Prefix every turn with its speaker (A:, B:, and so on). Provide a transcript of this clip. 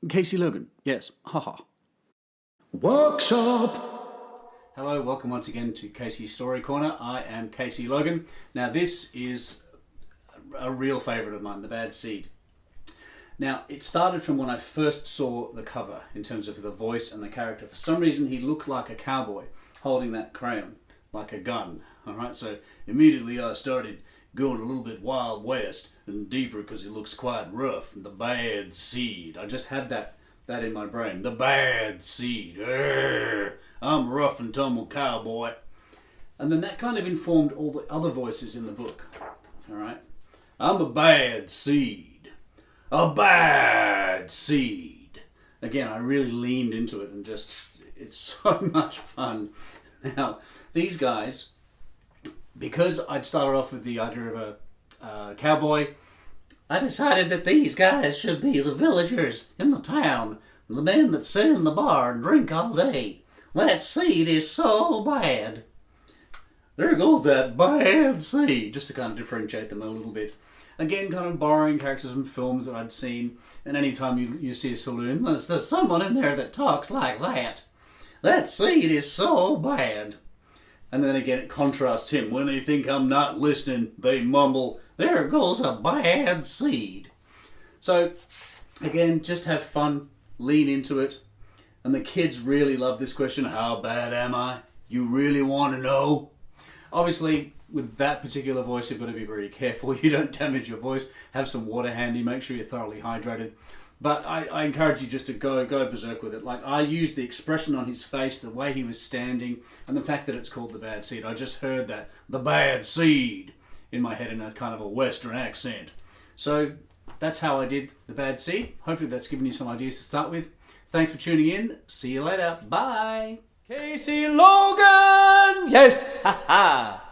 A: Casey Logan, yes, haha.
B: Workshop!
A: Hello, welcome once again to Casey's Story Corner. I am Casey Logan. Now this is a real favourite of mine, The Bad Seed. Now it started from when I first saw the cover in terms of the voice and the character. For some reason he looked like a cowboy holding that crayon, like a gun. Alright, so immediately I started going a little bit Wild West and deeper because it looks quite rough. The Bad Seed. I just had that in my brain. The Bad Seed. Urgh, I'm a rough and tumble cowboy. And then that kind of informed all the other voices in the book. Alright? I'm a bad seed. A bad seed. Again, I really leaned into it and just, it's so much fun. Now, these guys, because I'd started off with the idea of a cowboy, I decided that these guys should be the villagers in the town, the men that sit in the bar and drink all day. That seed is so bad. There goes that bad seed, just to kind of differentiate them a little bit. Again, kind of borrowing characters from films that I'd seen, and anytime you see a saloon, there's someone in there that talks like that. That seed is so bad. And then again, it contrasts him. When they think I'm not listening, they mumble, there goes a bad seed. So, again, just have fun, lean into it. And the kids really love this question, how bad am I? You really want to know? Obviously, with that particular voice, you've got to be very careful. You don't damage your voice. Have some water handy. Make sure you're thoroughly hydrated. But I encourage you just to go berserk with it. Like, I used the expression on his face, the way he was standing, and the fact that it's called The Bad Seed. I just heard that, the bad seed, in my head in a kind of a Western accent. So that's how I did The Bad Seed. Hopefully that's given you some ideas to start with. Thanks for tuning in. See you later. Bye.
B: Casey Logan! Yes! Ha ha!